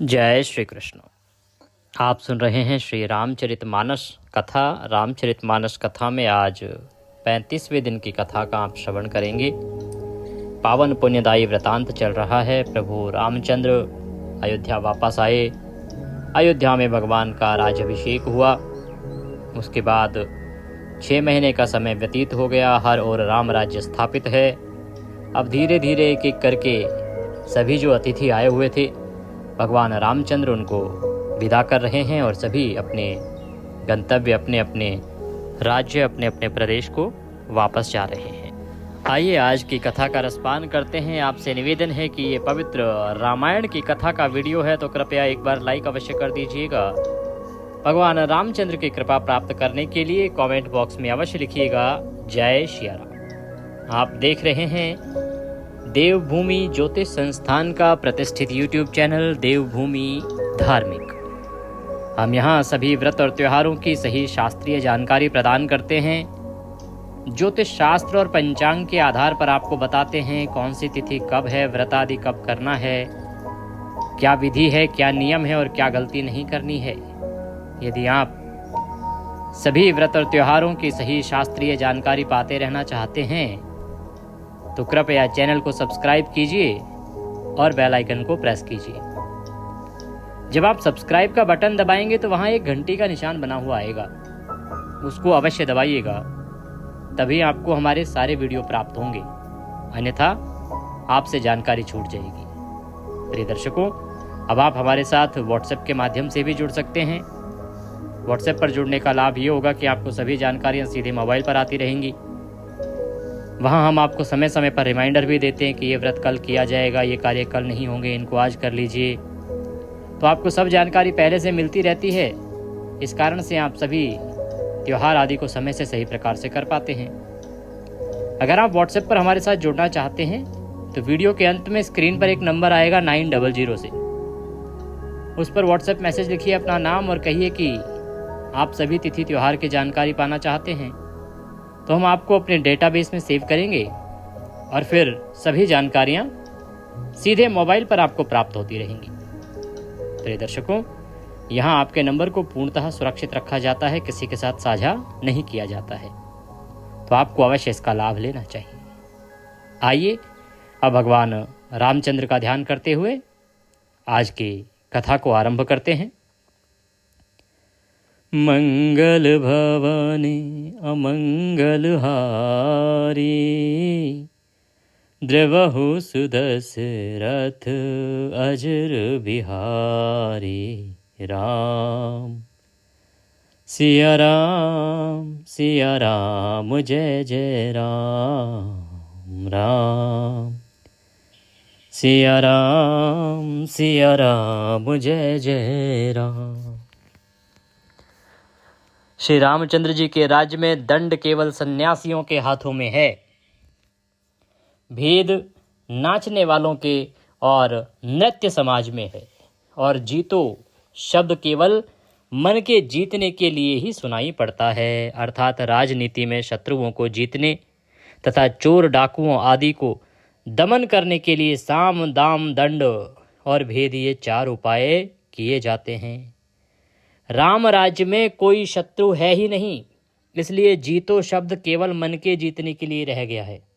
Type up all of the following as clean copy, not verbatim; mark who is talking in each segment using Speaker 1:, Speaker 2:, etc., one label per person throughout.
Speaker 1: जय श्री कृष्ण। आप सुन रहे हैं श्री रामचरितमानस कथा। रामचरितमानस कथा में आज 35वें दिन की कथा का आप श्रवण करेंगे। पावन पुण्यदायी वृतांत चल रहा है। प्रभु रामचंद्र अयोध्या वापस आए। अयोध्या में भगवान का राज्याभिषेक हुआ। उसके बाद 6 महीने का समय व्यतीत हो गया। हर ओर राम राज्य स्थापित है। अब धीरे धीरे एक एक करके सभी जो अतिथि आए हुए थे, भगवान रामचंद्र उनको विदा कर रहे हैं और सभी अपने गंतव्य, अपने अपने राज्य, अपने अपने प्रदेश को वापस जा रहे हैं। आइए आज की कथा का रसपान करते हैं। आपसे निवेदन है कि ये पवित्र रामायण की कथा का वीडियो है तो कृपया एक बार लाइक अवश्य कर दीजिएगा। भगवान रामचंद्र की कृपा प्राप्त करने के लिए कमेंट बॉक्स में अवश्य लिखिएगा जय श्री राम। आप देख रहे हैं देवभूमि ज्योतिष संस्थान का प्रतिष्ठित यूट्यूब चैनल देवभूमि धार्मिक। हम यहाँ सभी व्रत और त्योहारों की सही शास्त्रीय जानकारी प्रदान करते हैं। ज्योतिष शास्त्र और पंचांग के आधार पर आपको बताते हैं कौन सी तिथि कब है, व्रत आदि कब करना है, क्या विधि है, क्या नियम है और क्या गलती नहीं करनी है। यदि आप सभी व्रत और त्योहारों की सही शास्त्रीय जानकारी पाते रहना चाहते हैं तो कृपया चैनल को सब्सक्राइब कीजिए और बेल आइकन को प्रेस कीजिए। जब आप सब्सक्राइब का बटन दबाएंगे तो वहाँ एक घंटी का निशान बना हुआ आएगा, उसको अवश्य दबाइएगा, तभी आपको हमारे सारे वीडियो प्राप्त होंगे, अन्यथा आपसे जानकारी छूट जाएगी। प्रिय दर्शकों, अब आप हमारे साथ व्हाट्सएप के माध्यम से भी जुड़ सकते हैं। व्हाट्सएप पर जुड़ने का लाभ ये होगा कि आपको सभी जानकारियाँ सीधे मोबाइल पर आती रहेंगी। वहाँ हम आपको समय समय पर रिमाइंडर भी देते हैं कि ये व्रत कल किया जाएगा, ये कार्य कल नहीं होंगे, इनको आज कर लीजिए। तो आपको सब जानकारी पहले से मिलती रहती है। इस कारण से आप सभी त्योहार आदि को समय से सही प्रकार से कर पाते हैं। अगर आप व्हाट्सएप पर हमारे साथ जुड़ना चाहते हैं तो वीडियो के अंत में स्क्रीन पर एक नंबर आएगा 900 से, उस पर व्हाट्सएप मैसेज लिखिए अपना नाम और कहिए कि आप सभी तिथि त्योहार की जानकारी पाना चाहते हैं, तो हम आपको अपने डेटाबेस में सेव करेंगे और फिर सभी जानकारियां सीधे मोबाइल पर आपको प्राप्त होती रहेंगी। प्रिय दर्शकों, यहां आपके नंबर को पूर्णतः सुरक्षित रखा जाता है, किसी के साथ साझा नहीं किया जाता है, तो आपको अवश्य इसका लाभ लेना चाहिए। आइए अब भगवान रामचंद्र का ध्यान करते हुए आज की कथा को आरंभ करते हैं। मंगल भवने अमंगल हारी, द्रवहु सुदशरथ अजर बिहारी। राम सिया राम जय जय राम। राम सिया राम जय जय राम। श्री रामचंद्र जी के राज्य में दंड केवल सन्यासियों के हाथों में है। भेद नाचने वालों के और नृत्य समाज में है। और जीतो शब्द केवल मन के जीतने के लिए ही सुनाई पड़ता है, अर्थात राजनीति में शत्रुओं को जीतने तथा चोर डाकुओं आदि को दमन करने के लिए साम दाम दंड और भेद, ये 4 उपाय किए जाते हैं। राम राज्य में कोई शत्रु है ही नहीं, इसलिए जीतो शब्द केवल मन के जीतने के लिए रह गया है।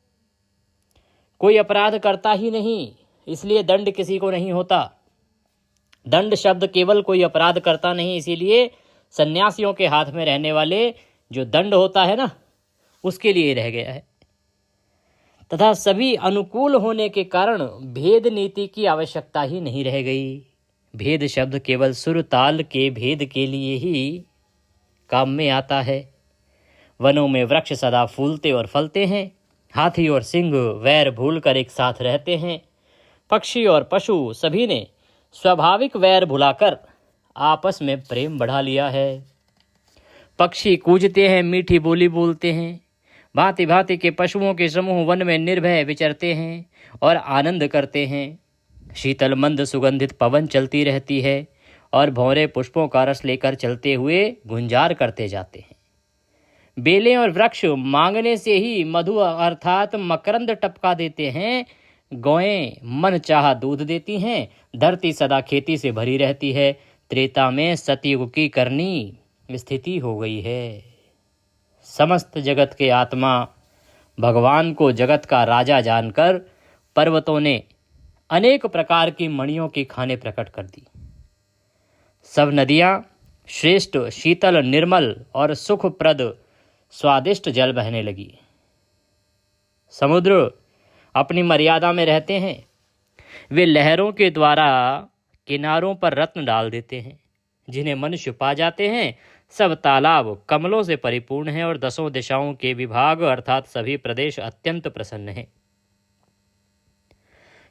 Speaker 1: कोई अपराध करता ही नहीं, इसलिए दंड किसी को नहीं होता। दंड शब्द केवल कोई अपराध करता नहीं, इसीलिए सन्यासियों के हाथ में रहने वाले जो दंड होता है ना, उसके लिए रह गया है। तथा सभी अनुकूल होने के कारण भेद नीति की आवश्यकता ही नहीं रह गई। भेद शब्द केवल सुर ताल के भेद के लिए ही काम में आता है। वनों में वृक्ष सदा फूलते और फलते हैं। हाथी और सिंह वैर भूलकर एक साथ रहते हैं। पक्षी और पशु सभी ने स्वाभाविक वैर भुलाकर आपस में प्रेम बढ़ा लिया है। पक्षी कूजते हैं, मीठी बोली बोलते हैं। भांति भांति के पशुओं के समूह वन में निर्भय विचरते हैं और आनंद करते हैं। शीतल मंद सुगंधित पवन चलती रहती है और भौरे पुष्पों का रस लेकर चलते हुए गुंजार करते जाते हैं। बेलें और वृक्ष मांगने से ही मधु अर्थात मकरंद टपका देते हैं, गौएं मन चाहा दूध देती हैं, धरती सदा खेती से भरी रहती है। त्रेता में सतयुग की करनी स्थिति हो गई है। समस्त जगत के आत्मा भगवान को जगत का राजा जानकर पर्वतों ने अनेक प्रकार की मणियों की खाने प्रकट कर दी। सब नदियां श्रेष्ठ, शीतल, निर्मल और सुखप्रद स्वादिष्ट जल बहने लगी। समुद्र अपनी मर्यादा में रहते हैं। वे लहरों के द्वारा किनारों पर रत्न डाल देते हैं, जिन्हें मनुष्य पा जाते हैं। सब तालाब कमलों से परिपूर्ण हैं और 10 दिशाओं के विभाग अर्थात सभी प्रदेश अत्यंत प्रसन्न हैं।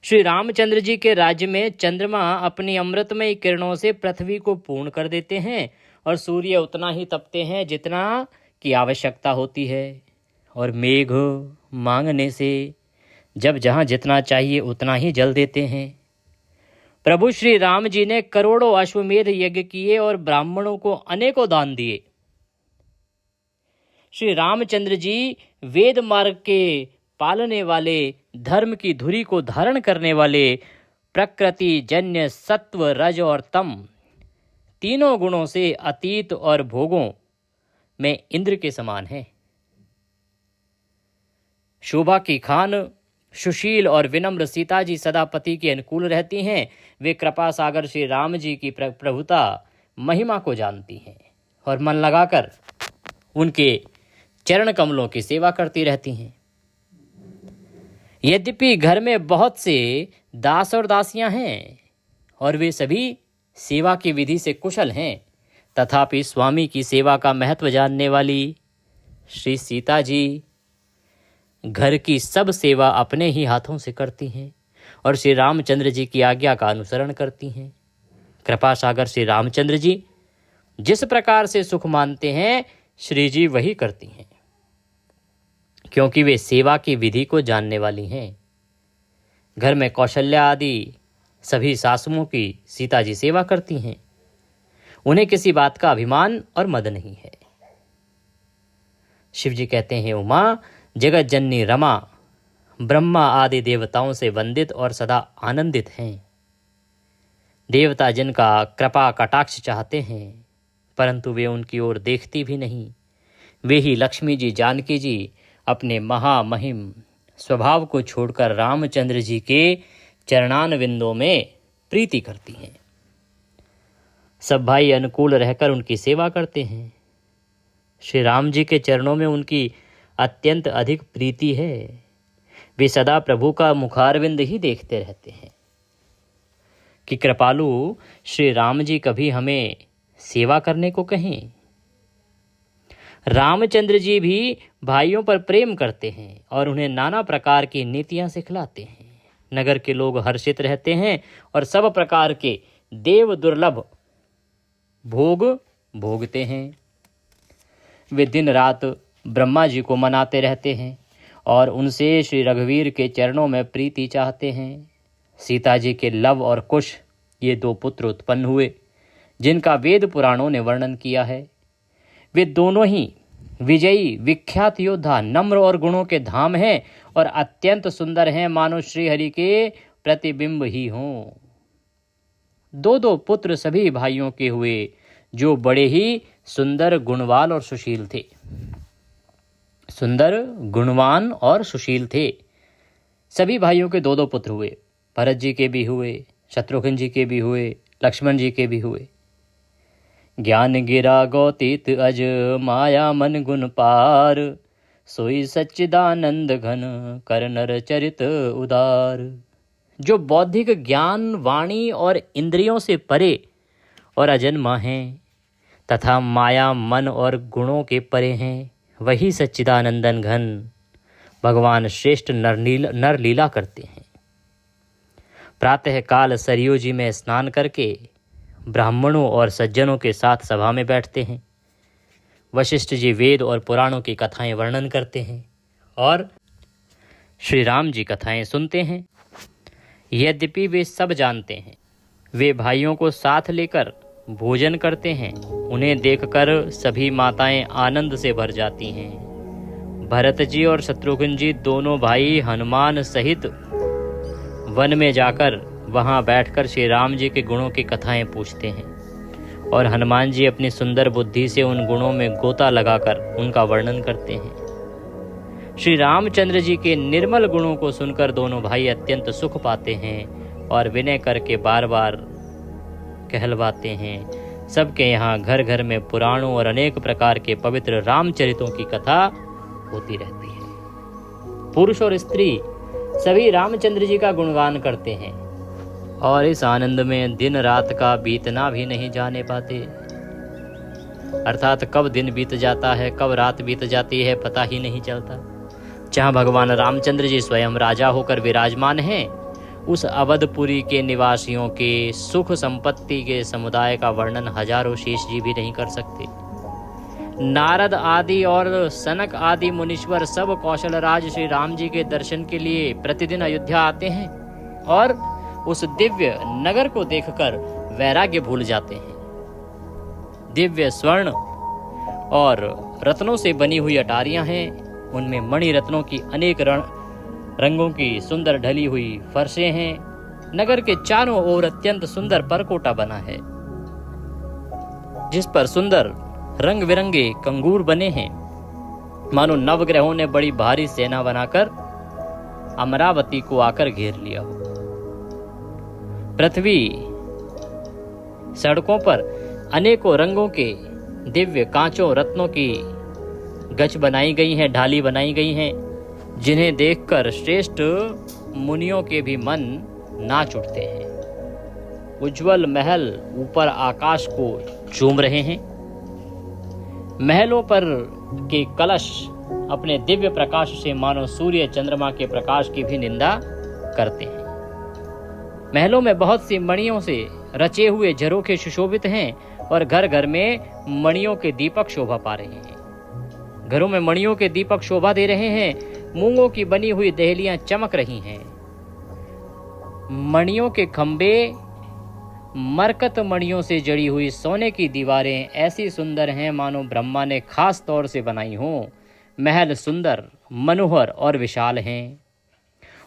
Speaker 1: श्री रामचंद्र जी के राज्य में चंद्रमा अपनी अमृतमय किरणों से पृथ्वी को पूर्ण कर देते हैं और सूर्य उतना ही तपते हैं जितना की आवश्यकता होती है, और मेघ मांगने से जब जहाँ जितना चाहिए उतना ही जल देते हैं। प्रभु श्री राम जी ने करोड़ों अश्वमेध यज्ञ किए और ब्राह्मणों को अनेकों दान दिए। श्री रामचंद्र जी वेद मार्ग के पालने वाले, धर्म की धुरी को धारण करने वाले, प्रकृति जन्य सत्व, रज और तम तीनों गुणों से अतीत और भोगों में इंद्र के समान हैं। शोभा की खान, सुशील और विनम्र सीता जी सदा पति के अनुकूल रहती हैं। वे कृपा सागर श्री राम जी की प्रभुता महिमा को जानती हैं और मन लगाकर उनके चरण कमलों की सेवा करती रहती हैं। यद्यपि घर में बहुत से दास और दासियां हैं और वे सभी सेवा की विधि से कुशल हैं, तथापि स्वामी की सेवा का महत्व जानने वाली श्री सीता जी घर की सब सेवा अपने ही हाथों से करती हैं और श्री रामचंद्र जी की आज्ञा का अनुसरण करती हैं। कृपा सागर श्री रामचंद्र जी जिस प्रकार से सुख मानते हैं, श्री जी वही करती हैं, क्योंकि वे सेवा की विधि को जानने वाली हैं। घर में कौशल्या आदि सभी सासुओं की सीता जी सेवा करती हैं। उन्हें किसी बात का अभिमान और मद नहीं है। शिव जी कहते हैं, उमा जगत जननी रमा ब्रह्मा आदि देवताओं से वंदित और सदा आनंदित हैं। देवता जिनका कृपा कटाक्ष चाहते हैं, परंतु वे उनकी ओर देखती भी नहीं। वे ही लक्ष्मी जी, जानकी जी अपने महामहिम स्वभाव को छोड़कर रामचंद्र जी के चरणान विंदों में प्रीति करती हैं। सब भाई अनुकूल रहकर उनकी सेवा करते हैं। श्री राम जी के चरणों में उनकी अत्यंत अधिक प्रीति है। वे सदा प्रभु का मुखारविंद ही देखते रहते हैं कि कृपालु श्री राम जी कभी हमें सेवा करने को कहें। रामचंद्र जी भी भाइयों पर प्रेम करते हैं और उन्हें नाना प्रकार की नीतियां सिखलाते हैं। नगर के लोग हर्षित रहते हैं और सब प्रकार के देव दुर्लभ भोग भोगते हैं। वे दिन रात ब्रह्मा जी को मनाते रहते हैं और उनसे श्री रघुवीर के चरणों में प्रीति चाहते हैं। सीता जी के लव और कुश ये 2 पुत्र उत्पन्न हुए, जिनका वेद पुराणों ने वर्णन किया है। वे दोनों ही विजयी विख्यात योद्धा, नम्र और गुणों के धाम हैं और अत्यंत सुंदर हैं, मानो श्री हरि के प्रतिबिंब ही हों। 2 पुत्र सभी भाइयों के हुए, जो बड़े ही सुंदर, गुणवान और सुशील थे। सुंदर, गुणवान और सुशील थे। सभी भाइयों के 2 पुत्र हुए। भरत जी के भी हुए, शत्रुघ्न जी के भी हुए, लक्ष्मण जी के भी हुए। ज्ञान गिरा गौतीत अज, माया मन गुण पार, सोई सच्चिदानंद घन, कर नर चरित उदार। जो बौद्धिक ज्ञान, वाणी और इंद्रियों से परे और अजन्मा हैं तथा माया, मन और गुणों के परे हैं, वही सच्चिदानंदन घन भगवान श्रेष्ठ नर लीला करते हैं। प्रातः काल सरयू जी में स्नान करके ब्राह्मणों और सज्जनों के साथ सभा में बैठते हैं। वशिष्ठ जी वेद और पुराणों की कथाएं वर्णन करते हैं और श्री राम जी कथाएं सुनते हैं। यद्यपि वे सब जानते हैं, वे भाइयों को साथ लेकर भोजन करते हैं। उन्हें देखकर सभी माताएं आनंद से भर जाती हैं। भरत जी और शत्रुघ्न जी दोनों भाई हनुमान सहित वन में जाकर वहाँ बैठकर श्री राम जी के गुणों की कथाएं पूछते हैं और हनुमान जी अपनी सुंदर बुद्धि से उन गुणों में गोता लगाकर उनका वर्णन करते हैं। श्री रामचंद्र जी के निर्मल गुणों को सुनकर दोनों भाई अत्यंत सुख पाते हैं और विनय करके बार बार कहलवाते हैं। सबके यहाँ घर घर में पुराणों और अनेक प्रकार के पवित्र रामचरितों की कथा होती रहती है। पुरुष और स्त्री सभी रामचंद्र जी का गुणगान करते हैं और इस आनंद में दिन रात का बीतना भी नहीं जाने पाते। अर्थात कब दिन बीत जाता है, कब रात बीत जाती है, पता ही नहीं चलता। जहाँ भगवान रामचंद्र जी स्वयं राजा होकर विराजमान हैं, उस अवधपुरी के निवासियों के सुख संपत्ति के समुदाय का वर्णन हजारों शेष जी भी नहीं कर सकते। नारद आदि और सनक आदि मुनीश्वर सब कौशल राज श्री राम जी के दर्शन के लिए प्रतिदिन अयोध्या आते हैं और उस दिव्य नगर को देखकर वैराग्य भूल जाते हैं। दिव्य स्वर्ण और रत्नों से बनी हुई अटारियां हैं, उनमें मणि रत्नों की अनेक रंगों की सुंदर ढली हुई फर्शें हैं। नगर के चारों ओर अत्यंत सुंदर परकोटा बना है, जिस पर सुंदर रंग बिरंगे कंगूर बने हैं, मानो नवग्रहों ने बड़ी भारी सेना बनाकर अमरावती को आकर घेर लिया हो। पृथ्वी सड़कों पर अनेकों रंगों के दिव्य कांचों रत्नों की गच बनाई गई हैं, ढाली बनाई गई हैं, जिन्हें देखकर श्रेष्ठ मुनियों के भी मन नाच उठते हैं। उज्जवल महल ऊपर आकाश को चूम रहे हैं। महलों पर के कलश अपने दिव्य प्रकाश से मानो सूर्य चंद्रमा के प्रकाश की भी निंदा करते हैं। महलों में बहुत सी मणियों से रचे हुए झरोखे सुशोभित हैं और घर घर में मणियों के दीपक शोभा पा रहे हैं। घरों में मणियों के दीपक शोभा दे रहे हैं। मूंगों की बनी हुई देहलियां चमक रही हैं। मणियों के खंबे, मरकत मणियों से जड़ी हुई सोने की दीवारें ऐसी सुंदर हैं मानो ब्रह्मा ने खास तौर से बनाई हों। महल सुंदर, मनोहर और विशाल हैं।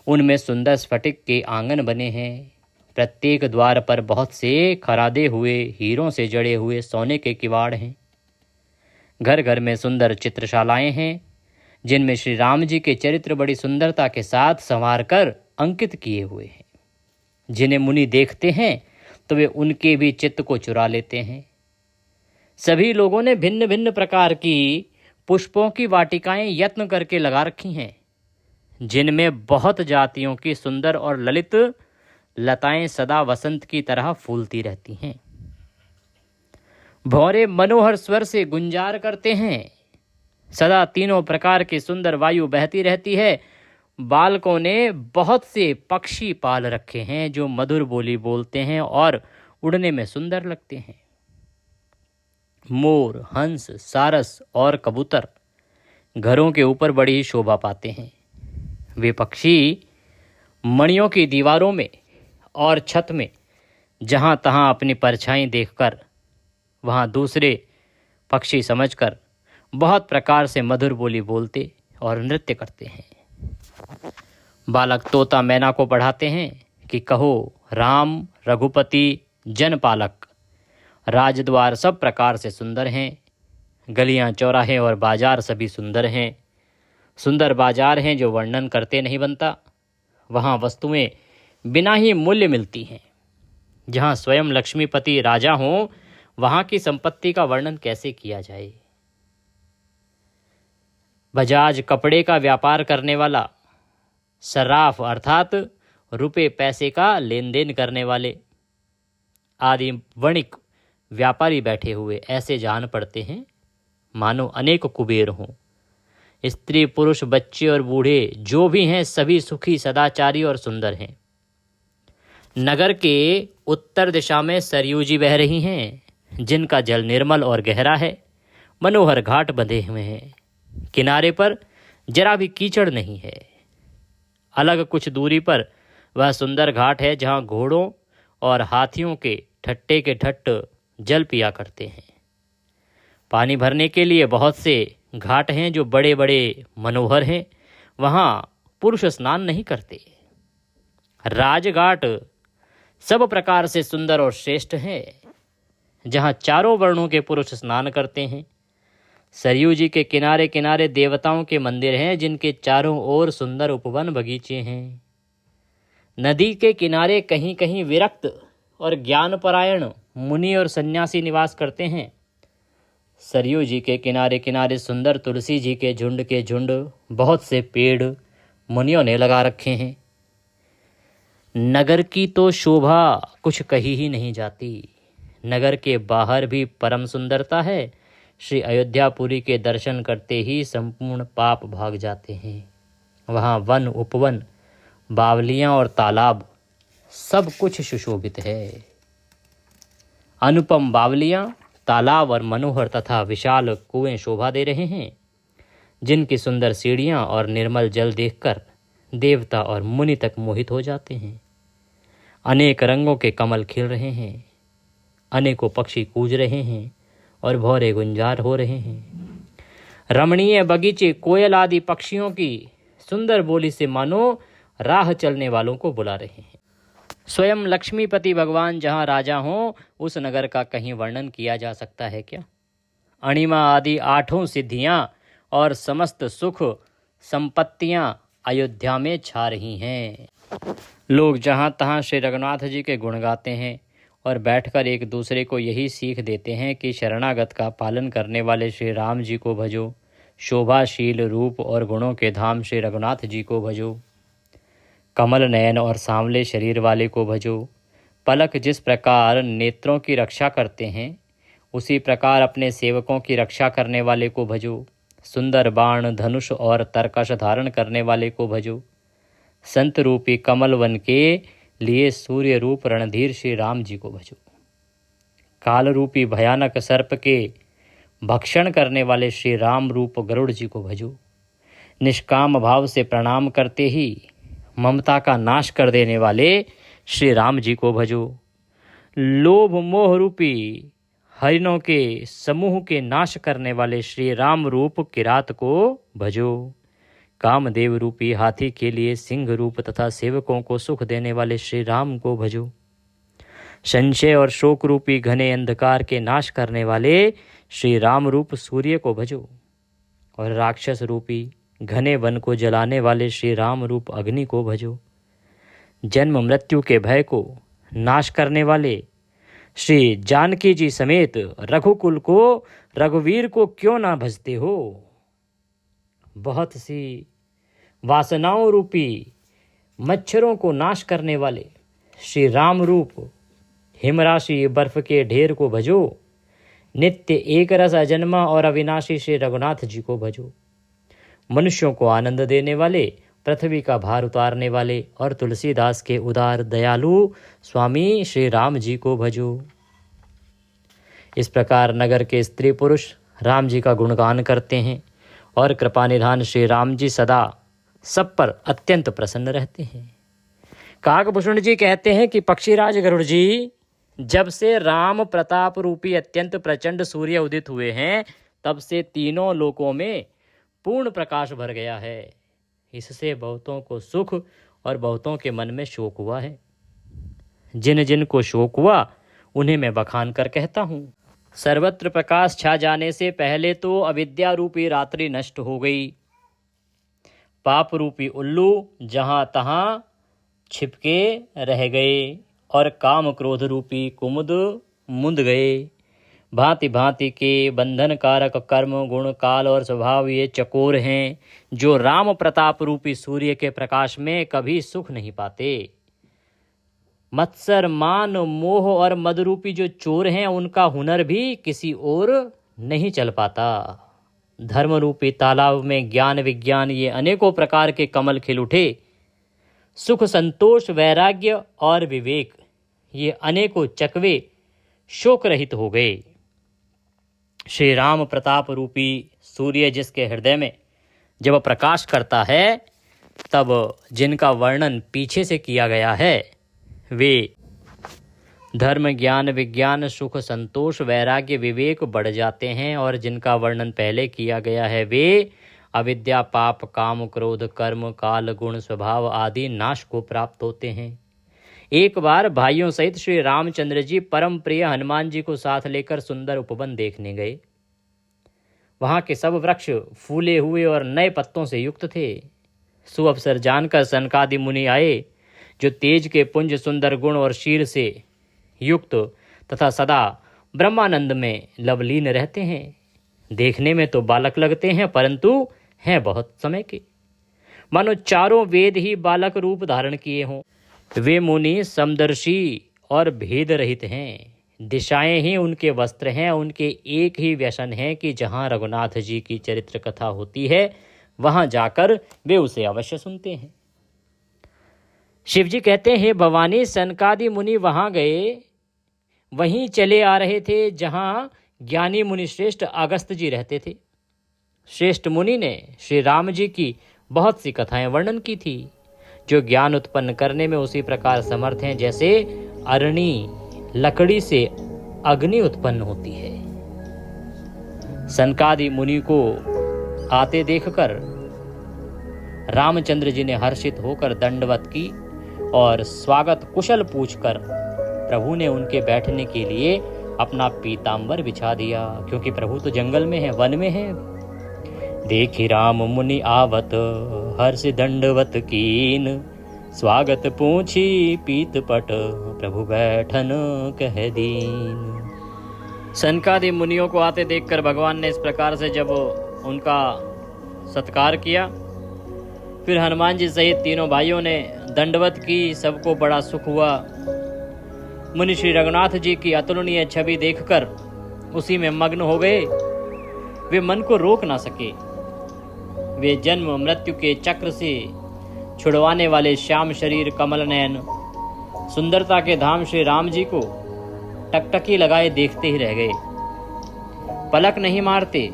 Speaker 1: उनमें सुंदर स्फटिक के आंगन बने हैं। प्रत्येक द्वार पर बहुत से खरादे हुए हीरों से जड़े हुए सोने के किवाड़ हैं। घर घर में सुंदर चित्रशालाएं हैं, जिनमें श्री राम जी के चरित्र बड़ी सुंदरता के साथ संवार कर अंकित किए हुए हैं। जिन्हें मुनि देखते हैं तो वे उनके भी चित्त को चुरा लेते हैं। सभी लोगों ने भिन्न भिन्न प्रकार की पुष्पों की वाटिकाएं यत्न करके लगा रखी हैं, जिनमें बहुत जातियों की सुंदर और ललित लताएं सदा वसंत की तरह फूलती रहती हैं। भौरे मनोहर स्वर से गुंजार करते हैं। सदा तीनों प्रकार की सुंदर वायु बहती रहती है। बालकों ने बहुत से पक्षी पाल रखे हैं जो मधुर बोली बोलते हैं और उड़ने में सुंदर लगते हैं। मोर, हंस, सारस और कबूतर घरों के ऊपर बड़ी ही शोभा पाते हैं। वे पक्षी मणियों की दीवारों में और छत में जहां तहां अपनी परछाई देखकर वहां दूसरे पक्षी समझकर बहुत प्रकार से मधुर बोली बोलते और नृत्य करते हैं। बालक तोता मैना को पढ़ाते हैं कि कहो राम रघुपति जनपालक। राजद्वार सब प्रकार से सुंदर हैं। गलियां, चौराहे और बाजार सभी सुंदर हैं। सुंदर बाजार हैं जो वर्णन करते नहीं बनता। वहाँ वस्तुएं बिना ही मूल्य मिलती हैं। जहाँ स्वयं लक्ष्मीपति राजा हों, वहाँ की संपत्ति का वर्णन कैसे किया जाए। बजाज कपड़े का व्यापार करने वाला, सराफ अर्थात रुपए पैसे का लेन देन करने वाले आदि वणिक व्यापारी बैठे हुए ऐसे जान पड़ते हैं मानो अनेक कुबेर हों। स्त्री, पुरुष, बच्चे और बूढ़े जो भी हैं सभी सुखी, सदाचारी और सुंदर हैं। नगर के उत्तर दिशा में सरयू जी बह रही हैं, जिनका जल निर्मल और गहरा है। मनोहर घाट बंधे हुए हैं। किनारे पर जरा भी कीचड़ नहीं है। अलग कुछ दूरी पर वह सुंदर घाट है जहाँ घोड़ों और हाथियों के ठट्टे के ठट्ट जल पिया करते हैं। पानी भरने के लिए बहुत से घाट हैं जो बड़े बड़े मनोहर हैं। वहाँ पुरुष स्नान नहीं करते। राजघाट सब प्रकार से सुंदर और श्रेष्ठ है, जहाँ चारों वर्णों के पुरुष स्नान करते हैं। सरयू जी के किनारे किनारे देवताओं के मंदिर हैं, जिनके चारों ओर सुंदर उपवन बगीचे हैं। नदी के किनारे कहीं कहीं विरक्त और ज्ञानपरायण मुनि और सन्यासी निवास करते हैं। सरयू जी के किनारे किनारे सुंदर तुलसी जी के झुंड बहुत से पेड़ मुनियों ने लगा रखे हैं। नगर की तो शोभा कुछ कही ही नहीं जाती। नगर के बाहर भी परम सुंदरता है। श्री अयोध्यापुरी के दर्शन करते ही संपूर्ण पाप भाग जाते हैं। वहाँ वन उपवन बावलियाँ और तालाब सब कुछ सुशोभित है। अनुपम बावलियाँ, तालाब और मनोहर तथा विशाल कुएं शोभा दे रहे हैं, जिनकी सुंदर सीढ़ियाँ और निर्मल जल देखकर देवता और मुनि तक मोहित हो जाते हैं। अनेक रंगों के कमल खिल रहे हैं, अनेकों पक्षी कूज रहे हैं और भौरे गुंजार हो रहे हैं। रमणीय बगीचे कोयल आदि पक्षियों की सुंदर बोली से मानो राह चलने वालों को बुला रहे हैं। स्वयं लक्ष्मीपति भगवान जहाँ राजा हों, उस नगर का कहीं वर्णन किया जा सकता है क्या? अणिमा आदि 8 सिद्धियाँ और समस्त सुख संपत्तियाँ अयोध्या में छा रही हैं। लोग जहाँ तहाँ श्री रघुनाथ जी के गुण गाते हैं और बैठकर एक दूसरे को यही सीख देते हैं कि शरणागत का पालन करने वाले श्री राम जी को भजो, शोभाशील रूप और गुणों के धाम श्री रघुनाथ जी को भजो, कमल नयन और सांवले शरीर वाले को भजो। पलक जिस प्रकार नेत्रों की रक्षा करते हैं, उसी प्रकार अपने सेवकों की रक्षा करने वाले को भजो। सुंदर बाण धनुष और तरकश धारण करने वाले को भजो। संत रूपी कमल वन के लिए सूर्य रूप रणधीर श्री राम जी को भजो। काल रूपी भयानक सर्प के भक्षण करने वाले श्री राम रूप गरुड़ जी को भजो। निष्काम भाव से प्रणाम करते ही ममता का नाश कर देने वाले श्री राम जी को भजो। लोभ मोह रूपी हरिणों के समूह के नाश करने वाले श्री राम रूप किरात को भजो। कामदेव रूपी हाथी के लिए सिंह रूप तथा सेवकों को सुख देने वाले श्री राम को भजो। संशय और शोक रूपी घने अंधकार के नाश करने वाले श्री राम रूप सूर्य को भजो। और राक्षस रूपी घने वन को जलाने वाले श्री राम रूप अग्नि को भजो। जन्म मृत्यु के भय को नाश करने वाले श्री जानकी जी समेत रघुकुल को, रघुवीर को क्यों ना भजते हो। बहुत सी वासनाओं रूपी मच्छरों को नाश करने वाले श्री राम रूप हिमराशि बर्फ के ढेर को भजो। नित्य एक रस अजन्मा और अविनाशी श्री रघुनाथ जी को भजो। मनुष्यों को आनंद देने वाले, पृथ्वी का भार उतारने वाले और तुलसीदास के उदार दयालु स्वामी श्री राम जी को भजो। इस प्रकार नगर के स्त्री पुरुष राम जी का गुणगान करते हैं और कृपा निधान श्री राम जी सदा सब पर अत्यंत प्रसन्न रहते हैं। काकभूषण जी कहते हैं कि पक्षीराज गरुड़ जी, जब से राम प्रताप रूपी अत्यंत प्रचंड सूर्य उदित हुए हैं, तब से तीनों लोकों में पूर्ण प्रकाश भर गया है। इससे बहुतों को सुख और बहुतों के मन में शोक हुआ है। जिन जिन को शोक हुआ उन्हें मैं बखान कर कहता हूँ। सर्वत्र प्रकाश छा जाने से पहले तो अविद्या रूपी रात्रि नष्ट हो गई। पाप रूपी उल्लू जहाँ तहाँ छिपके रह गए और काम क्रोध रूपी कुमुद मुंद गए। भांति भांति के बंधन कारक कर्म गुण काल और स्वभाव ये चकोर हैं, जो राम प्रताप रूपी सूर्य के प्रकाश में कभी सुख नहीं पाते। मत्सर मान मोह और मद रूपी जो चोर हैं, उनका हुनर भी किसी और नहीं चल पाता। धर्म रूपी तालाब में ज्ञान विज्ञान ये अनेकों प्रकार के कमल खिल उठे। सुख संतोष वैराग्य और विवेक ये अनेकों चकवे शोक रहित हो गए। श्री राम प्रताप रूपी सूर्य जिसके हृदय में जब प्रकाश करता है, तब जिनका वर्णन पीछे से किया गया है वे धर्म ज्ञान विज्ञान सुख संतोष वैराग्य विवेक बढ़ जाते हैं, और जिनका वर्णन पहले किया गया है वे अविद्या पाप काम क्रोध कर्म काल गुण स्वभाव आदि नाश को प्राप्त होते हैं। एक बार भाइयों सहित श्री रामचंद्र जी परम प्रिय हनुमान जी को साथ लेकर सुंदर उपवन देखने गए। वहां के सब वृक्ष फूले हुए और नए पत्तों से युक्त थे। सुअवसर जानकर सनकादि मुनि आए, जो तेज के पुंज, सुंदर गुण और शील से युक्त तथा सदा ब्रह्मानंद में लवलीन रहते हैं। देखने में तो बालक लगते हैं, परंतु हैं बहुत समय के, मानो चारों वेद ही बालक रूप धारण किए हों। वे मुनि समदर्शी और भेद रहित हैं। दिशाएं ही उनके वस्त्र हैं। उनके एक ही व्यसन है कि जहां रघुनाथ जी की चरित्र कथा होती है, वहां जाकर वे उसे अवश्य सुनते हैं। शिव जी कहते हैं, भवानी, सनकादि मुनि वहां गए, वहीं चले आ रहे थे जहां ज्ञानी मुनि श्रेष्ठ अगस्त जी रहते थे। श्रेष्ठ मुनि ने श्री राम जी की बहुत सी कथाएं वर्णन की थी, जो ज्ञान उत्पन्न करने में उसी प्रकार समर्थ हैं जैसे अरणी लकड़ी से अग्नि उत्पन्न होती है। सनकादि मुनि को आते देखकर रामचंद्र जी ने हर्षित होकर दंडवत की और स्वागत कुशल पूछकर प्रभु ने उनके बैठने के लिए अपना पीतांबर बिछा दिया, क्योंकि प्रभु तो जंगल में है, वन में है। देखी राम मुनि आवत, हर्ष दंडवत कीन, स्वागत पूछी पीत पट, प्रभु बैठन कह दीन। सनकादि मुनियों को आते देखकर भगवान ने इस प्रकार से जब उनका सत्कार किया, फिर हनुमान जी सहित तीनों भाइयों ने दंडवत की। सबको बड़ा सुख हुआ। मुनि श्री रघुनाथ जी की अतुलनीय छवि देखकर उसी में मग्न हो गए। वे मन को रोक ना सके। वे जन्म मृत्यु के चक्र से छुड़वाने वाले श्याम शरीर, कमल नयन, सुंदरता के धाम श्री राम जी को टकटकी लगाए देखते ही रह गए। पलक नहीं मारते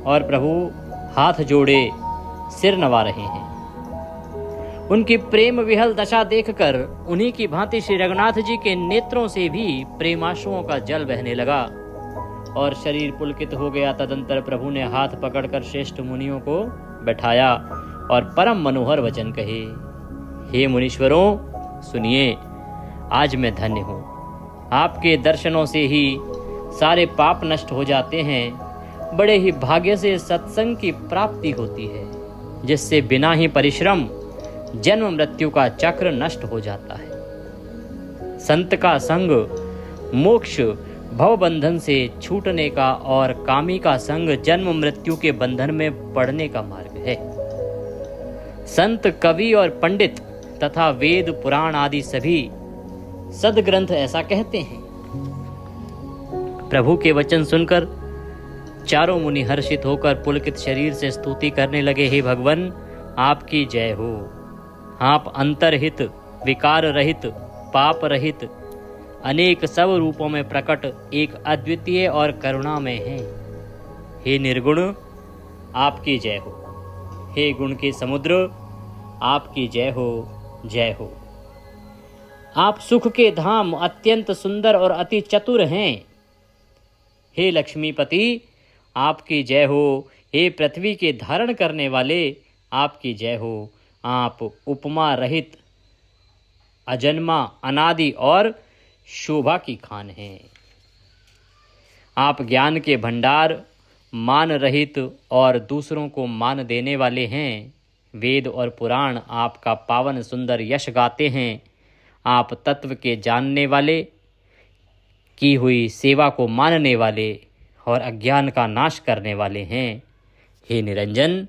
Speaker 1: और प्रभु हाथ जोड़े सिर नवा रहे हैं। उनकी प्रेम विहल दशा देखकर उन्हीं की भांति श्री रघुनाथ जी के नेत्रों से भी प्रेमाशुओं का जल बहने लगा और शरीर पुलकित हो गया। तदंतर प्रभु ने हाथ पकड़कर श्रेष्ठ मुनियों को बैठाया और परम मनोहर वचन कहे, हे मुनीश्वरों, सुनिए, आज मैं धन्य हूँ। आपके दर्शनों से ही सारे पाप नष्ट हो जाते हैं। बड़े ही भाग्य से सत्संग की प्राप्ति होती है, जिससे बिना ही परिश्रम जन्म मृत्यु का चक्र नष्ट हो जाता है। संत का संग मोक्ष भव बंधन से छूटने का और कामी का संग जन्म मृत्यु के बंधन में पड़ने का मार्ग है। संत, कवि और पंडित तथा वेद पुराण आदि सभी सदग्रंथ ऐसा कहते हैं। प्रभु के वचन सुनकर चारों मुनि हर्षित होकर पुलकित शरीर से स्तुति करने लगे, हे भगवान, आपकी जय हो। आप अंतरहित, विकार रहित, पाप रहित, अनेक सब रूपों में प्रकट एक अद्वितीय और करुणामय हैं। हे निर्गुण, आपकी जय हो। हे गुण के समुद्र, आपकी जय हो, जय हो। आप सुख के धाम, अत्यंत सुंदर और अति चतुर हैं। हे लक्ष्मीपति, आपकी जय हो। हे पृथ्वी के धारण करने वाले, आपकी जय हो। आप उपमा रहित, अजन्मा, अनादि और शोभा की खान हैं। आप ज्ञान के भंडार, मान रहित और दूसरों को मान देने वाले हैं। वेद और पुराण आपका पावन सुंदर यश गाते हैं। आप तत्व के जानने वाले, की हुई सेवा को मानने वाले और अज्ञान का नाश करने वाले हैं। हे निरंजन,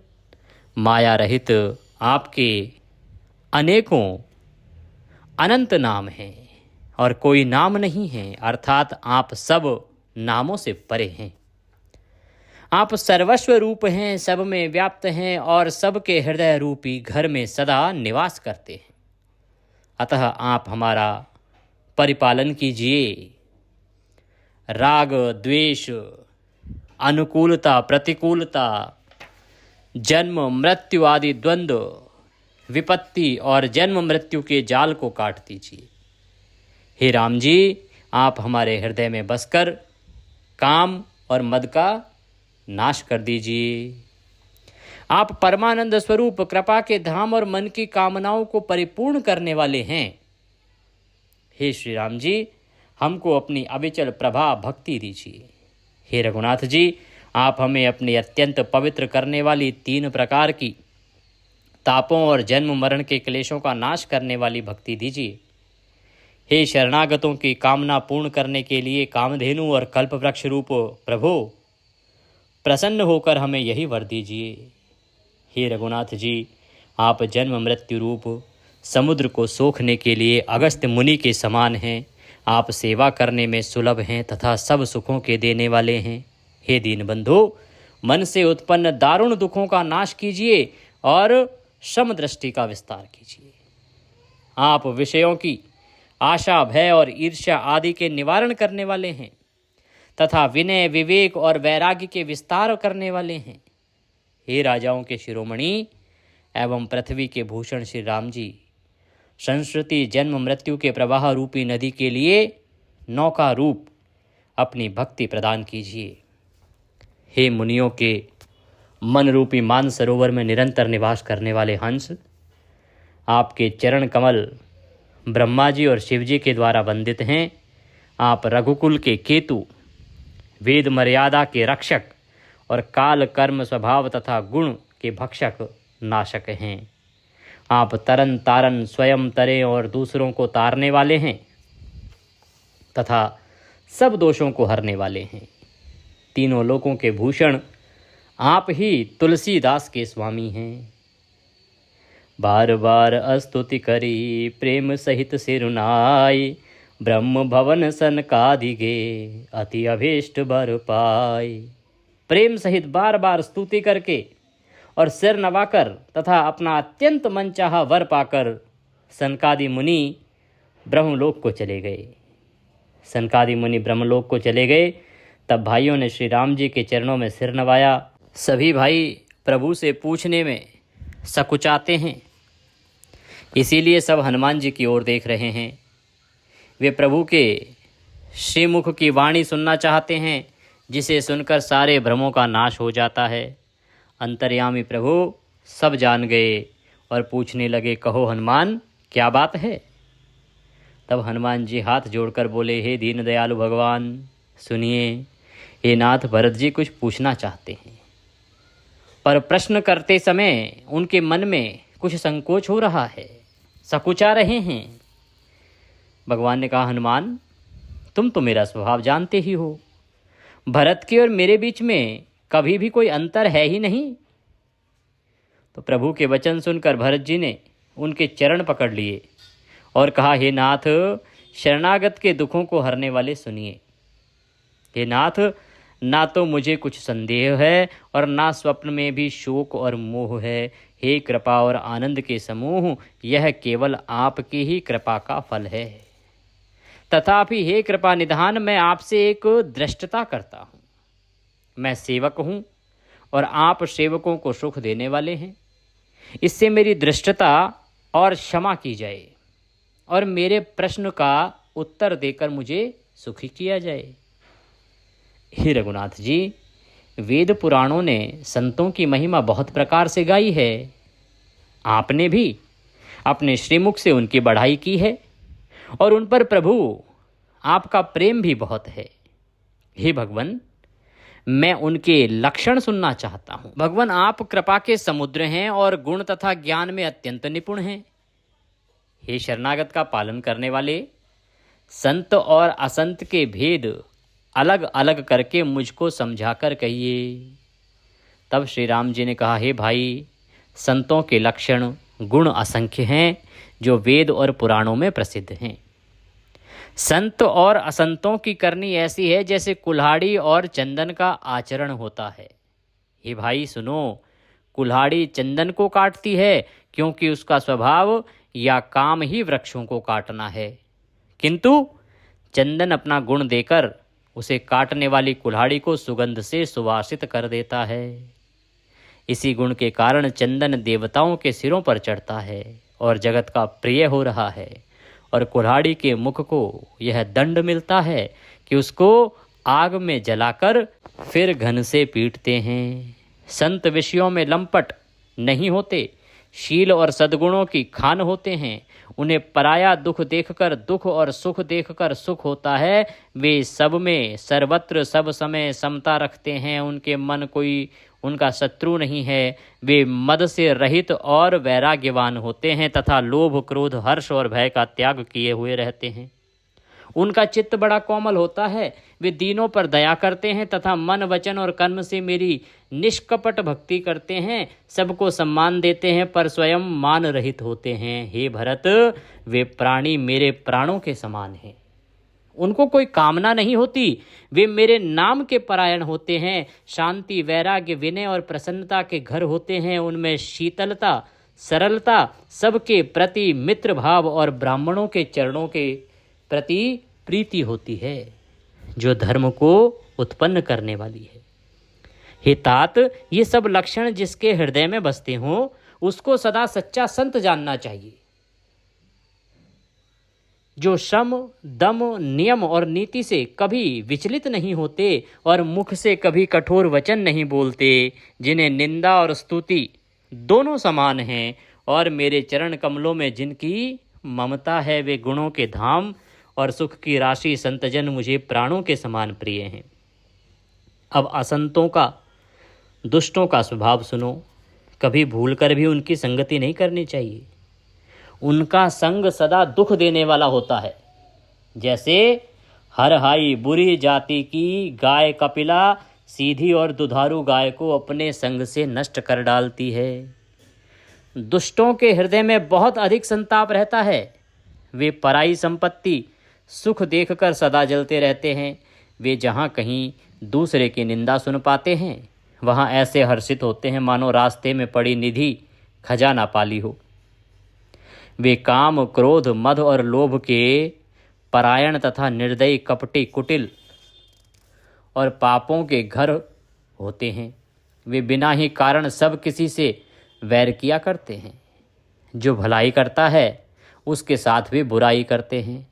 Speaker 1: माया रहित आपके अनेकों अनंत नाम हैं और कोई नाम नहीं है, अर्थात आप सब नामों से परे हैं। आप सर्वस्व रूप हैं, सब में व्याप्त हैं और सबके हृदय रूपी घर में सदा निवास करते हैं। अतः आप हमारा परिपालन कीजिए। राग, द्वेष, अनुकूलता, प्रतिकूलता, जन्म मृत्यु आदि द्वंद्व, विपत्ति और जन्म मृत्यु के जाल को काट दीजिए। हे राम जी, आप हमारे हृदय में बसकर काम और मद का नाश कर दीजिए। आप परमानंद स्वरूप, कृपा के धाम और मन की कामनाओं को परिपूर्ण करने वाले हैं। हे श्री राम जी, हमको अपनी अविचल प्रभा भक्ति दीजिए। हे रघुनाथ जी, आप हमें अपने अत्यंत पवित्र करने वाली 3 प्रकार की तापों और जन्म मरण के क्लेशों का नाश करने वाली भक्ति दीजिए। हे शरणागतों की कामना पूर्ण करने के लिए कामधेनु और कल्प वृक्ष रूप प्रभु, प्रसन्न होकर हमें यही वर दीजिए। हे रघुनाथ जी, आप जन्म मृत्यु रूप समुद्र को सोखने के लिए अगस्त्य मुनि के समान हैं। आप सेवा करने में सुलभ हैं तथा सब सुखों के देने वाले हैं। हे दीनबंधु, मन से उत्पन्न दारुण दुखों का नाश कीजिए और समदृष्टि का विस्तार कीजिए। आप विषयों की आशा, भय और ईर्ष्या आदि के निवारण करने वाले हैं तथा विनय, विवेक और वैराग्य के विस्तार करने वाले हैं। हे राजाओं के शिरोमणि एवं पृथ्वी के भूषण श्री राम जी, संस्कृति जन्म मृत्यु के प्रवाह रूपी नदी के लिए नौका रूप अपनी भक्ति प्रदान कीजिए। हे मुनियों के मन रूपी मान सरोवर में निरंतर निवास करने वाले हंस, आपके चरण कमल ब्रह्मा जी और शिव जी के द्वारा वंदित हैं। आप रघुकुल के केतु, वेद मर्यादा के रक्षक और काल कर्म स्वभाव तथा गुण के भक्षक नाशक हैं। आप तरन तारन, स्वयं तरे और दूसरों को तारने वाले हैं तथा सब दोषों को हरने वाले हैं। तीनों लोकों के भूषण आप ही तुलसीदास के स्वामी हैं। बार बार स्तुति करी प्रेम सहित सिरुनाई, ब्रह्म भवन सनकादिगे अति अभीष्ट बर पाई। प्रेम सहित बार बार स्तुति करके और सिर नवाकर तथा अपना अत्यंत मनचाहा वर पाकर सनकादि मुनि ब्रह्मलोक को चले गए। सनकादि मुनि ब्रह्मलोक को चले गए। तब भाइयों ने श्री राम जी के चरणों में सिर नवाया। सभी भाई प्रभु से पूछने में सकुचाते हैं, इसीलिए सब हनुमान जी की ओर देख रहे हैं। वे प्रभु के श्रीमुख की वाणी सुनना चाहते हैं, जिसे सुनकर सारे भ्रमों का नाश हो जाता है। अंतर्यामी प्रभु सब जान गए और पूछने लगे, कहो हनुमान, क्या बात है? तब हनुमान जी हाथ जोड़कर बोले, हे दीन दयालु भगवान, सुनिए। हे नाथ, भरत जी कुछ पूछना चाहते हैं, पर प्रश्न करते समय उनके मन में कुछ संकोच हो रहा है, सकुचा रहे हैं। भगवान ने कहा, हनुमान, तुम तो मेरा स्वभाव जानते ही हो। भरत के और मेरे बीच में कभी भी कोई अंतर है ही नहीं। तो प्रभु के वचन सुनकर भरत जी ने उनके चरण पकड़ लिए और कहा, हे नाथ, शरणागत के दुखों को हरने वाले सुनिए। हे नाथ, ना तो मुझे कुछ संदेह है और ना स्वप्न में भी शोक और मोह है। हे कृपा और आनंद के समूह, यह केवल आपकी ही कृपा का फल है। तथापि हे कृपा निधान, मैं आपसे एक दृष्टता करता हूँ। मैं सेवक हूँ और आप सेवकों को सुख देने वाले हैं। इससे मेरी दृष्टता और क्षमा की जाए और मेरे प्रश्न का उत्तर देकर मुझे सुखी किया जाए। हे रघुनाथ जी, वेद पुराणों ने संतों की महिमा बहुत प्रकार से गाई है। आपने भी अपने श्रीमुख से उनकी बढ़ाई की है और उन पर प्रभु आपका प्रेम भी बहुत है। हे भगवान, मैं उनके लक्षण सुनना चाहता हूँ। भगवान, आप कृपा के समुद्र हैं और गुण तथा ज्ञान में अत्यंत निपुण हैं। हे शरणागत का पालन करने वाले, संत और असंत के भेद अलग अलग करके मुझको समझाकर कहिए। तब श्री राम जी ने कहा, हे भाई, संतों के लक्षण गुण असंख्य हैं जो वेद और पुराणों में प्रसिद्ध हैं। संत और असंतों की करनी ऐसी है जैसे कुल्हाड़ी और चंदन का आचरण होता है। हे भाई सुनो, कुल्हाड़ी चंदन को काटती है क्योंकि उसका स्वभाव या काम ही वृक्षों को काटना है, किंतु चंदन अपना गुण देकर उसे काटने वाली कुल्हाड़ी को सुगंध से सुवासित कर देता है। इसी गुण के कारण चंदन देवताओं के सिरों पर चढ़ता है और जगत का प्रिय हो रहा है, और कुल्हाड़ी के मुख को यह दंड मिलता है कि उसको आग में जलाकर फिर घन से पीटते हैं। संत विषयों में लंपट नहीं होते, शील और सद्गुणों की खान होते हैं। उन्हें पराया दुख देखकर दुख और सुख देखकर सुख होता है। वे सब में सर्वत्र सब समय समता रखते हैं। उनके मन कोई उनका शत्रु नहीं है। वे मद से रहित और वैराग्यवान होते हैं तथा लोभ क्रोध हर्ष और भय का त्याग किए हुए रहते हैं। उनका चित्त बड़ा कोमल होता है। वे दीनों पर दया करते हैं तथा मन वचन और कर्म से मेरी निष्कपट भक्ति करते हैं। सबको सम्मान देते हैं पर स्वयं मान रहित होते हैं। हे भरत, वे प्राणी मेरे प्राणों के समान हैं। उनको कोई कामना नहीं होती। वे मेरे नाम के परायण होते हैं। शांति वैराग्य विनय और प्रसन्नता के घर होते हैं। उनमें शीतलता सरलता सबके प्रति मित्र भाव और ब्राह्मणों के चरणों के प्रति प्रीति होती है जो धर्म को उत्पन्न करने वाली है। हे तात, ये सब लक्षण जिसके हृदय में बसते हों उसको सदा सच्चा संत जानना चाहिए, जो श्रम दम नियम और नीति से कभी विचलित नहीं होते और मुख से कभी कठोर वचन नहीं बोलते, जिन्हें निंदा और स्तुति दोनों समान हैं और मेरे चरण कमलों में जिनकी ममता है, वे गुणों के धाम और सुख की राशि संतजन मुझे प्राणों के समान प्रिय हैं। अब असंतों का दुष्टों का स्वभाव सुनो। कभी भूल कर भी उनकी संगति नहीं करनी चाहिए। उनका संग सदा दुख देने वाला होता है। जैसे हर हाई बुरी जाति की गाय कपिला सीधी और दुधारू गाय को अपने संग से नष्ट कर डालती है। दुष्टों के हृदय में बहुत अधिक संताप रहता है। वे पराई संपत्ति सुख देखकर सदा जलते रहते हैं। वे जहाँ कहीं दूसरे की निंदा सुन पाते हैं वहाँ ऐसे हर्षित होते हैं मानो रास्ते में पड़ी निधि खजाना पाली हो। वे काम क्रोध मद और लोभ के परायण तथा निर्दयी कपटी कुटिल और पापों के घर होते हैं। वे बिना ही कारण सब किसी से वैर किया करते हैं। जो भलाई करता है उसके साथ वे बुराई करते हैं।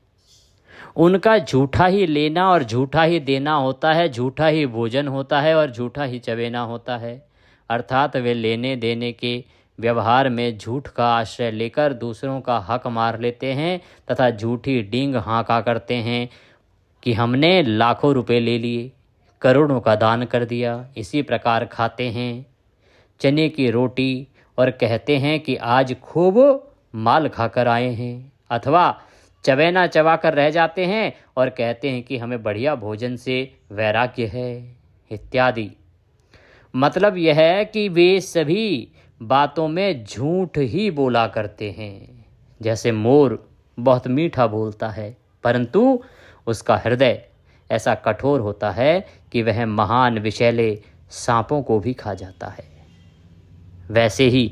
Speaker 1: उनका झूठा ही लेना और झूठा ही देना होता है, झूठा ही भोजन होता है और झूठा ही चबेना होता है। अर्थात वे लेने देने के व्यवहार में झूठ का आश्रय लेकर दूसरों का हक मार लेते हैं तथा झूठी डींग हाँका करते हैं कि हमने लाखों रुपए ले लिए, करोड़ों का दान कर दिया। इसी प्रकार खाते हैं चने की रोटी और कहते हैं कि आज खूब माल खाकर आए हैं, अथवा चबेना चबा कर रह जाते हैं और कहते हैं कि हमें बढ़िया भोजन से वैराग्य है इत्यादि। मतलब यह है कि वे सभी बातों में झूठ ही बोला करते हैं। जैसे मोर बहुत मीठा बोलता है परंतु उसका हृदय ऐसा कठोर होता है कि वह महान विषैले सांपों को भी खा जाता है, वैसे ही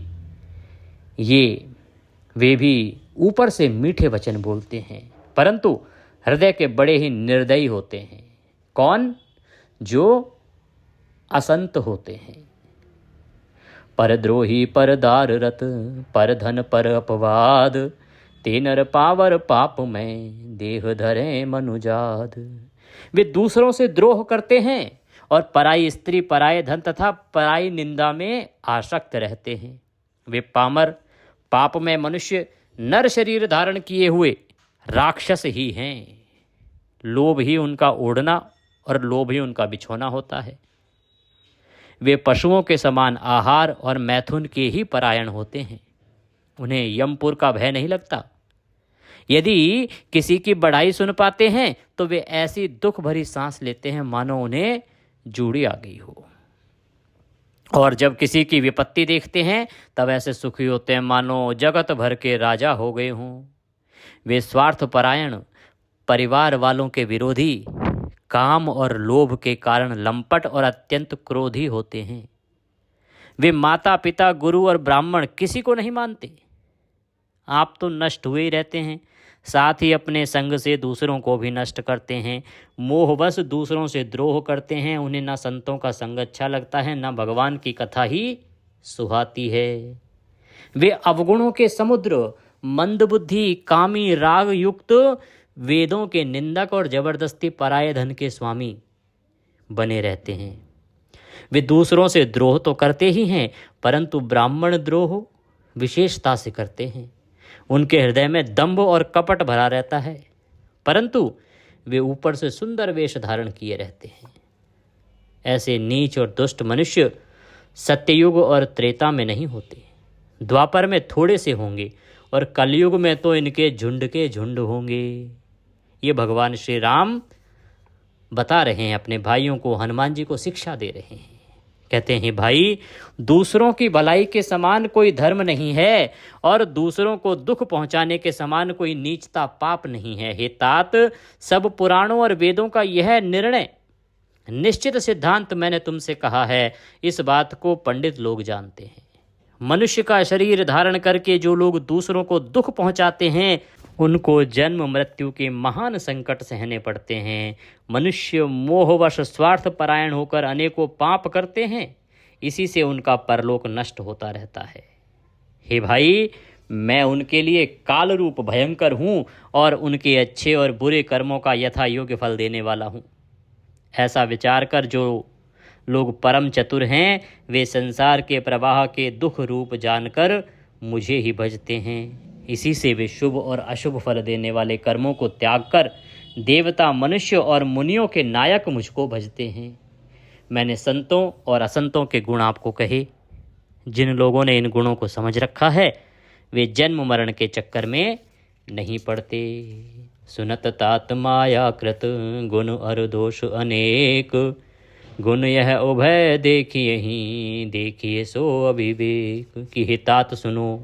Speaker 1: वे भी ऊपर से मीठे वचन बोलते हैं परंतु हृदय के बड़े ही निर्दयी होते हैं। कौन? जो असंत होते हैं। परद्रोही परदार रत पर धन पर अपवाद, ते नर पावर पाप में देह धरे मनुजाद। वे दूसरों से द्रोह करते हैं और पराई स्त्री पराये धन तथा पराई निंदा में आसक्त रहते हैं। वे पामर पाप में मनुष्य नर शरीर धारण किए हुए राक्षस ही हैं। लोभ ही उनका ओढ़ना और लोभ ही उनका बिछोना होता है। वे पशुओं के समान आहार और मैथुन के ही परायण होते हैं। उन्हें यमपुर का भय नहीं लगता। यदि किसी की बढ़ाई सुन पाते हैं तो वे ऐसी दुख भरी सांस लेते हैं मानो उन्हें जूड़ी आ गई हो, और जब किसी की विपत्ति देखते हैं तब ऐसे सुखी होते हैं मानो जगत भर के राजा हो गए हों। वे स्वार्थ परायण परिवार वालों के विरोधी काम और लोभ के कारण लंपट और अत्यंत क्रोधी होते हैं। वे माता पिता गुरु और ब्राह्मण किसी को नहीं मानते। आप तो नष्ट हुए ही रहते हैं, साथ ही अपने संग से दूसरों को भी नष्ट करते हैं। मोहवश दूसरों से द्रोह करते हैं। उन्हें न संतों का संग अच्छा लगता है न भगवान की कथा ही सुहाती है। वे अवगुणों के समुद्र, मंदबुद्धि, कामी, राग युक्त, वेदों के निंदक और जबरदस्ती पराये धन के स्वामी बने रहते हैं। वे दूसरों से द्रोह तो करते ही हैं परंतु ब्राह्मण द्रोह विशेषता से करते हैं। उनके हृदय में दंभ और कपट भरा रहता है, परंतु वे ऊपर से सुंदर वेश धारण किए रहते हैं। ऐसे नीच और दुष्ट मनुष्य सत्ययुग और त्रेता में नहीं होते, द्वापर में थोड़े से होंगे और कलयुग में तो इनके झुंड के झुंड होंगे। ये भगवान श्री राम बता रहे हैं, अपने भाइयों को, हनुमान जी को शिक्षा दे रहे हैं। कहते हैं भाई, दूसरों की भलाई के समान कोई धर्म नहीं है और दूसरों को दुख पहुंचाने के समान कोई नीचता पाप नहीं है। हे तात, सब पुराणों और वेदों का यह निर्णय निश्चित सिद्धांत मैंने तुमसे कहा है, इस बात को पंडित लोग जानते हैं। मनुष्य का शरीर धारण करके जो लोग दूसरों को दुख पहुंचाते हैं, उनको जन्म मृत्यु के महान संकट सहने पड़ते हैं। मनुष्य मोहवश स्वार्थ परायण होकर अनेकों पाप करते हैं, इसी से उनका परलोक नष्ट होता रहता है। हे भाई, मैं उनके लिए काल रूप भयंकर हूँ और उनके अच्छे और बुरे कर्मों का यथा योग्य फल देने वाला हूँ। ऐसा विचार कर जो लोग परम चतुर हैं, वे संसार के प्रवाह के दुख रूप जानकर मुझे ही भजते हैं। इसी से वे शुभ और अशुभ फल देने वाले कर्मों को त्याग कर देवता, मनुष्य और मुनियों के नायक मुझको भजते हैं। मैंने संतों और असंतों के गुण आपको कहे। जिन लोगों ने इन गुणों को समझ रखा है, वे जन्म मरण के चक्कर में नहीं पड़ते। सुनत तात माया कृत गुण और दोष अनेक, गुण यह उभय देखिए ही देखिए सो अभिवेक। कि हे तात सुनो,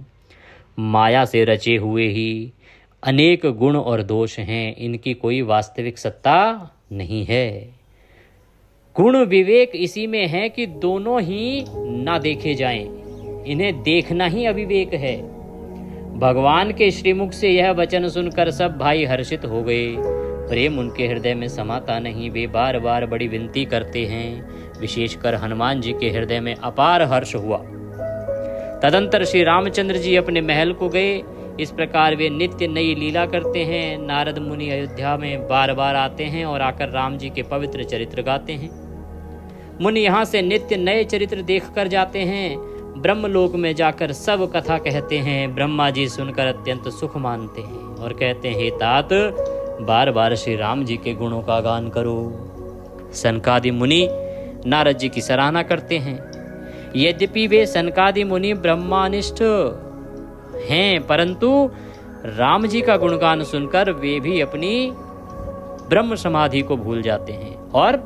Speaker 1: माया से रचे हुए ही अनेक गुण और दोष हैं, इनकी कोई वास्तविक सत्ता नहीं है। गुण विवेक इसी में है कि दोनों ही ना देखे जाएं, इन्हें देखना ही अविवेक है। भगवान के श्रीमुख से यह वचन सुनकर सब भाई हर्षित हो गए। प्रेम उनके हृदय में समाता नहीं, वे बार बार बड़ी विनती करते हैं। विशेषकर हनुमान जी के हृदय में अपार हर्ष हुआ। तदंतर श्री रामचंद्र जी अपने महल को गए। इस प्रकार वे नित्य नई लीला करते हैं। नारद मुनि अयोध्या में बार बार आते हैं और आकर राम जी के पवित्र चरित्र गाते हैं। मुनि यहाँ से नित्य नए चरित्र देख कर जाते हैं। ब्रह्मलोक में जाकर सब कथा कहते हैं। ब्रह्मा जी सुनकर अत्यंत सुख मानते हैं और कहते हैं, हे तात, बार बार श्री राम जी के गुणों का गान करो। सनकादि मुनि नारद जी की सराहना करते हैं। यद्यपि वे सनकादि मुनि ब्रह्मानिष्ठ हैं, परंतु राम जी का गुणगान सुनकर वे भी अपनी ब्रह्म समाधि को भूल जाते हैं और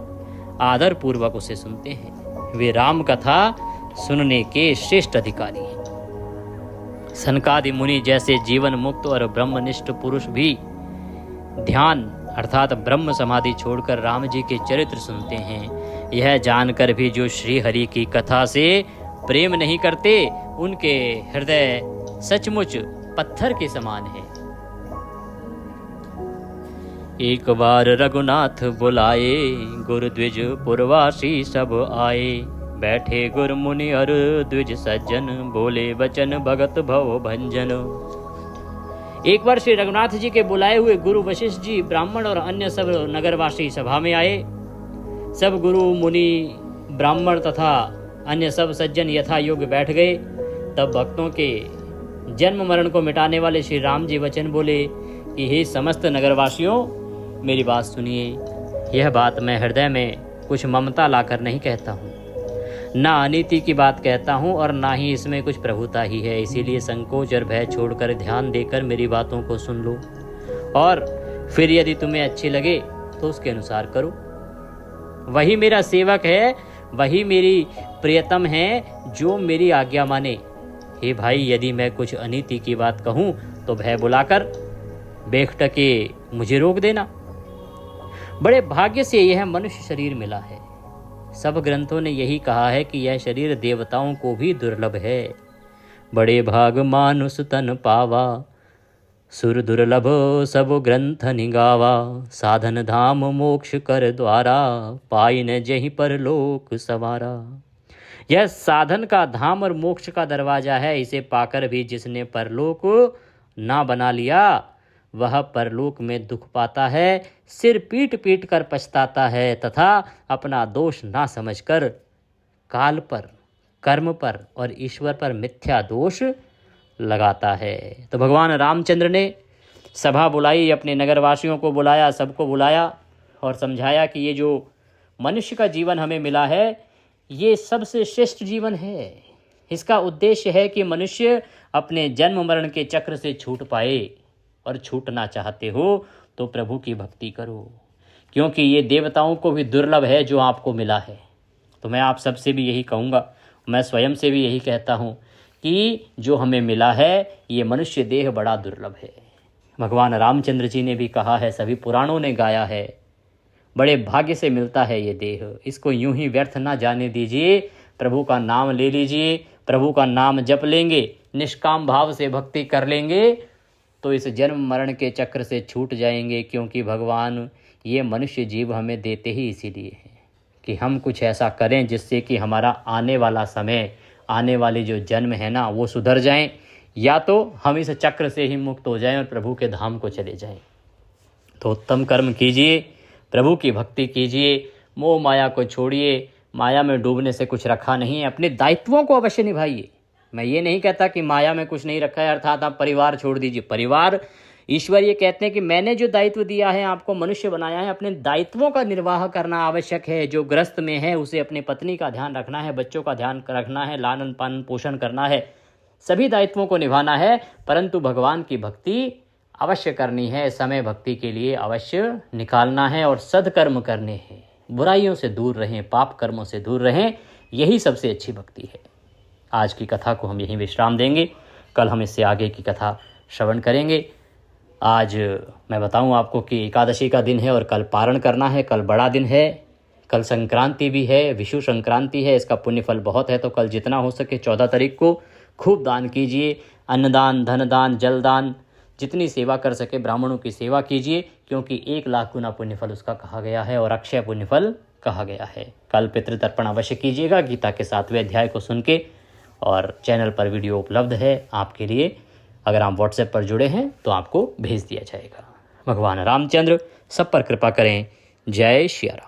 Speaker 1: आदर पूर्वक उसे सुनते हैं। वे राम कथा सुनने के श्रेष्ठ अधिकारी हैं। सनकादि मुनि जैसे जीवन मुक्त और ब्रह्मनिष्ठ पुरुष भी ध्यान अर्थात ब्रह्म समाधि छोड़कर राम जी के चरित्र सुनते हैं। यह जानकर भी जो श्री हरि की कथा से प्रेम नहीं करते, उनके हृदय सचमुच पत्थर के समान है। एक बार रघुनाथ बुलाए, गुरु द्विज पुरवासी सब आए। बैठे गुरु मुनि और द्विज सज्जन, बोले वचन भगत भव भंजन। एक बार श्री रघुनाथ जी के बुलाए हुए गुरु वशिष्ठ जी, ब्राह्मण और अन्य सब नगरवासी सभा में आए। सब गुरु मुनि ब्राह्मण तथा अन्य सब सज्जन यथा योग्य बैठ गए। तब भक्तों के जन्म मरण को मिटाने वाले श्री राम जी वचन बोले कि हे समस्त नगरवासियों, मेरी बात सुनिए। यह बात मैं हृदय में कुछ ममता लाकर नहीं कहता हूँ, ना अनीति की बात कहता हूँ और ना ही इसमें कुछ प्रभुता ही है। इसीलिए संकोच और भय छोड़कर ध्यान देकर मेरी बातों को सुन लो और फिर यदि तुम्हें अच्छी लगे तो उसके अनुसार करो। वही मेरा सेवक है, वही मेरी प्रियतम है जो मेरी आज्ञा माने। हे भाई, यदि मैं कुछ अनीति की बात कहूँ तो भय बुलाकर बेखटके मुझे रोक देना। बड़े भाग्य से यह मनुष्य शरीर मिला है। सब ग्रंथों ने यही कहा है कि यह शरीर देवताओं को भी दुर्लभ है। बड़े भाग मानुष तन पावा, सुर दुर्लभ सब ग्रंथ निगावा। साधन धाम मोक्ष कर द्वारा, पाई न जहीं पर लोक सवारा। यह साधन का धाम और मोक्ष का दरवाजा है। इसे पाकर भी जिसने परलोक ना बना लिया, वह परलोक में दुख पाता है, सिर पीट पीट कर पछताता है तथा अपना दोष ना समझकर काल पर, कर्म पर और ईश्वर पर मिथ्या दोष लगाता है। तो भगवान रामचंद्र ने सभा बुलाई, अपने नगरवासियों को बुलाया, सबको बुलाया और समझाया कि ये जो मनुष्य का जीवन हमें मिला है ये सबसे श्रेष्ठ जीवन है। इसका उद्देश्य है कि मनुष्य अपने जन्म मरण के चक्र से छूट पाए, और छूटना चाहते हो तो प्रभु की भक्ति करो, क्योंकि ये देवताओं को भी दुर्लभ है जो आपको मिला है। तो मैं आप सबसे भी यही कहूँगा, मैं स्वयं से भी यही कहता हूँ कि जो हमें मिला है ये मनुष्य देह बड़ा दुर्लभ है। भगवान रामचंद्र जी ने भी कहा है, सभी पुराणों ने गाया है, बड़े भाग्य से मिलता है ये देह, इसको यूं ही व्यर्थ ना जाने दीजिए। प्रभु का नाम ले लीजिए, प्रभु का नाम जप लेंगे, निष्काम भाव से भक्ति कर लेंगे तो इस जन्म मरण के चक्र से छूट जाएंगे। क्योंकि भगवान ये मनुष्य जीव हमें देते ही इसीलिए हैं कि हम कुछ ऐसा करें जिससे कि हमारा आने वाला समय, आने वाले जो जन्म है ना वो सुधर जाएं, या तो हम इस चक्र से ही मुक्त हो जाएं और प्रभु के धाम को चले जाएं। तो उत्तम कर्म कीजिए, प्रभु की भक्ति कीजिए, मोह माया को छोड़िए। माया में डूबने से कुछ रखा नहीं है, अपने दायित्वों को अवश्य निभाइए। मैं ये नहीं कहता कि माया में कुछ नहीं रखा है अर्थात आप परिवार छोड़ दीजिए। परिवार, ईश्वर ये कहते हैं कि मैंने जो दायित्व दिया है, आपको मनुष्य बनाया है, अपने दायित्वों का निर्वाह करना आवश्यक है। जो ग्रस्त में है उसे अपनी पत्नी का ध्यान रखना है, बच्चों का ध्यान रखना है, लालन पालन पोषण करना है, सभी दायित्वों को निभाना है। परंतु भगवान की भक्ति अवश्य करनी है, समय भक्ति के लिए अवश्य निकालना है और सद्कर्म करने हैं। बुराइयों से दूर रहें, पाप कर्मों से दूर रहें, यही सबसे अच्छी भक्ति है। आज की कथा को हम यहीं विश्राम देंगे, कल हम इससे आगे की कथा श्रवण करेंगे। आज मैं बताऊं आपको कि एकादशी का दिन है और कल पारण करना है, कल बड़ा दिन है, कल संक्रांति भी है, विषु संक्रांति है, इसका पुण्यफल बहुत है। तो कल जितना हो सके 14 तारीख को खूब दान कीजिए, अन्नदान, धनदान, जलदान, जितनी सेवा कर सके ब्राह्मणों की सेवा कीजिए, क्योंकि 1 लाख गुना पुण्यफल उसका कहा गया है और अक्षय पुण्यफल कहा गया है। कल पितृतर्पण अवश्य कीजिएगा गीता के 7वें अध्याय को सुन के, और चैनल पर वीडियो उपलब्ध है आपके लिए। अगर आप व्हाट्सएप पर जुड़े हैं तो आपको भेज दिया जाएगा। भगवान रामचंद्र सब पर कृपा करें। जय श्री राम।